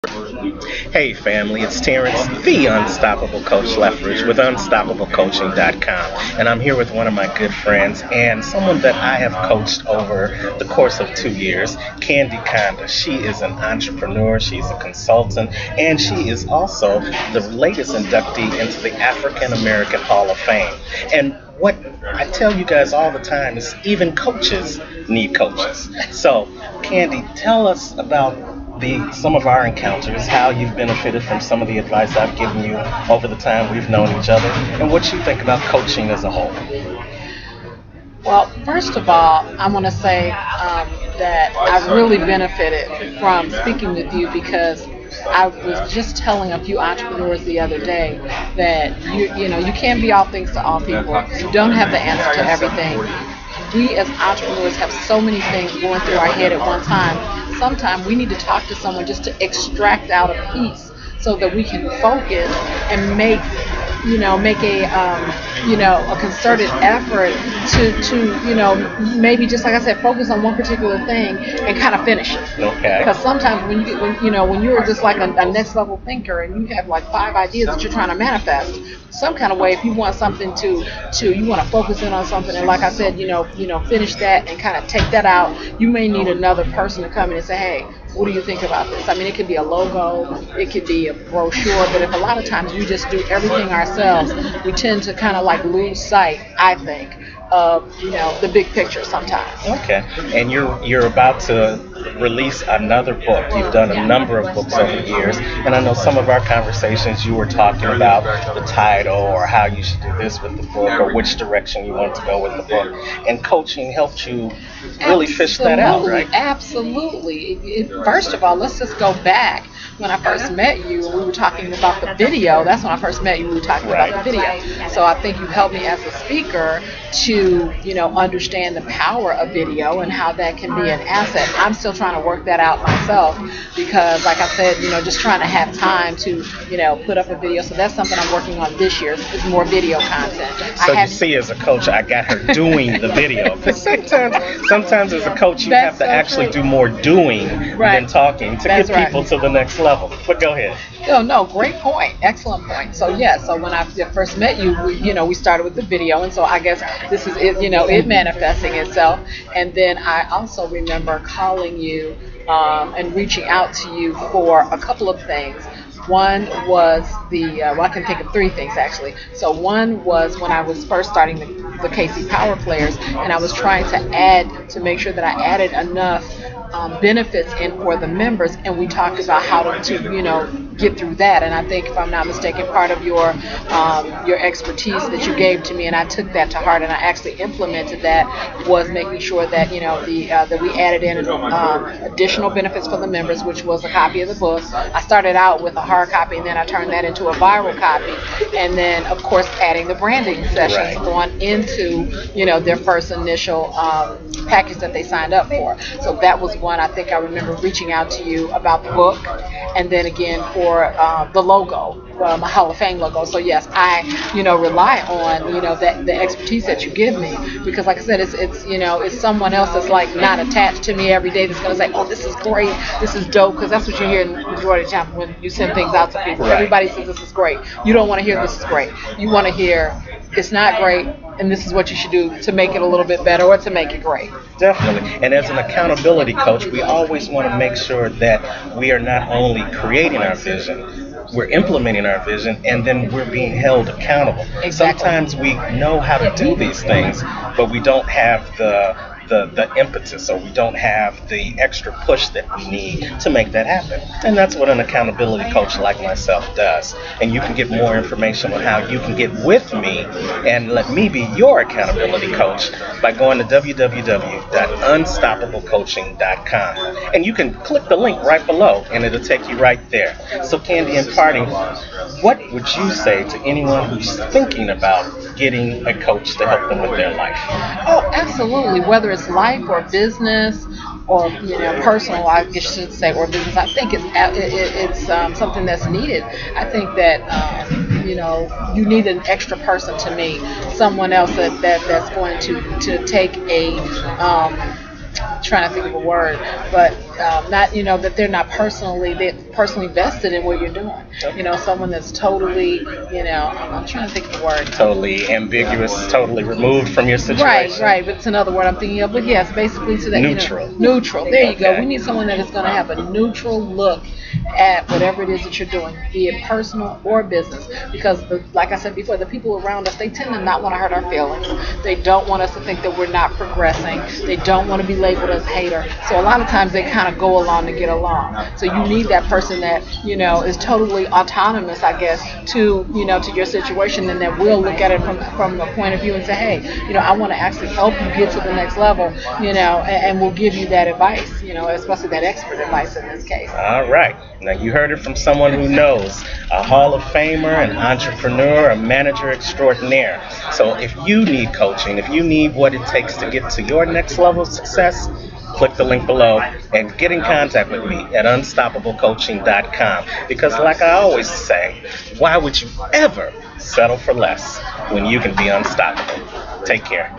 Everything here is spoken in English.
Hey family, it's Terrence, the Unstoppable Coach Lethbridge with UnstoppableCoaching.com. And I'm here with one of my good friends and someone that I have coached over the course of 2 years, Kandi Conda. She is an entrepreneur, she's a consultant, and she is also the latest inductee into the African American Hall of Fame. And what I tell you guys all the time is even coaches need coaches. So, Kandi, tell us about some of our encounters, how you've benefited from some of the advice I've given you over the time we've known each other, and what you think about coaching as a whole. Well, first of all, I want to say that I really benefited from speaking with you because I was just telling a few entrepreneurs the other day that you can't be all things to all people. You don't have the answer to everything. We as entrepreneurs have so many things going through our head at one time. Sometimes we need to talk to someone just to extract out a piece so that we can focus and make a concerted effort to maybe just like I said, focus on one particular thing and kind of finish it. Okay. Because sometimes when you're just like a next level thinker and you have like 5 ideas that you're trying to manifest some kind of way, if you want something you want to focus in on something and like I said, finish that and kind of take that out, you may need another person to come in and say, hey, what do you think about this? I mean, it could be a logo, it could be a brochure, but if a lot of times we just do everything ourselves, we tend to kind of like lose sight, I think, of the big picture sometimes. Okay. And you're about to release another book. You've done a number of books over the years, and I know some of our conversations you were talking about the title or how you should do this with the book or which direction you want to go with the book, and coaching helped you really fish that out, right? Absolutely. First of all, let's just go back. When I first met you, we were talking about the video. That's when I first met you. We were talking about the video. So I think you helped me as a speaker to, understand the power of video and how that can be an asset. I'm still trying to work that out myself because, like I said, just trying to have time to, put up a video. So that's something I'm working on this year is more video content. So you see, as a coach, I got her doing the video. Because sometimes as a coach, you have to actually do more doing than talking to get people to the next level. But go ahead. No, great point. Excellent point. So when I first met you, we started with the video, and so I guess this is it, it manifesting itself. And then I also remember calling you and reaching out to you for a couple of things. One was I can think of 3 things actually. So one was when I was first starting the KC Power Players, and I was trying to make sure that I added enough benefits in for the members, and we talked about how to get through that. And I think, if I'm not mistaken, part of your expertise that you gave to me, and I took that to heart, and I actually implemented that, was making sure that that we added in additional benefits for the members, which was a copy of the book. I started out with a hard copy, and then I turned that into a viral copy, and then of course adding the branding sessions on into their first initial package that they signed up for. So that was one. I think I remember reaching out to you about the book, and then again for the logo, my Hall of Fame logo. So yes, I rely on the expertise that you give me, because like I said, it's someone else that's like not attached to me every day that's going to say, oh, this is great, this is dope, because that's what you hear in the majority of the time when you send things out to people. Right. Everybody says this is great. You don't want to hear this is great. You want to hear it's not great, and this is what you should do to make it a little bit better or to make it great. Definitely. And as an accountability coach, we always want to make sure that we are not only creating our vision, we're implementing our vision, and then we're being held accountable. Exactly. Sometimes we know how to do these things, but we don't have the impetus, or we don't have the extra push that we need to make that happen. And that's what an accountability coach like myself does. And you can get more information on how you can get with me and let me be your accountability coach by going to www.unstoppablecoaching.com. And you can click the link right below, and it'll take you right there. So Kandi, in parting, what would you say to anyone who's thinking about getting a coach to help them with their life? Oh, absolutely. Whether it's life or business or personal, I should say, or business, I think it's something that's needed. I think that you need an extra person, to me, someone else that's going to take a trying to think of a word, but not, that they're personally vested in what you're doing. Someone that's totally, I'm trying to think of the word. Totally ambiguous, totally removed from your situation. Right. But it's another word I'm thinking of. But yes, basically to that. Neutral. Neutral. There you go. Okay. We need someone that is going to have a neutral look at whatever it is that you're doing, be it personal or business. Because, like I said before, the people around us, they tend to not want to hurt our feelings. They don't want us to think that we're not progressing. They don't want to be labeled as hater. So a lot of times they kind of go along to get along. So you need that person that, is totally autonomous, I guess, to your situation, and that will look at it from the point of view and say, hey, I want to actually help you get to the next level, and we'll give you that advice, especially that expert advice in this case. All right. Now, you heard it from someone who knows, a Hall of Famer, an entrepreneur, a manager extraordinaire. So if you need coaching, if you need what it takes to get to your next level of success, click the link below and get in contact with me at unstoppablecoaching.com. Because like I always say, why would you ever settle for less when you can be unstoppable? Take care.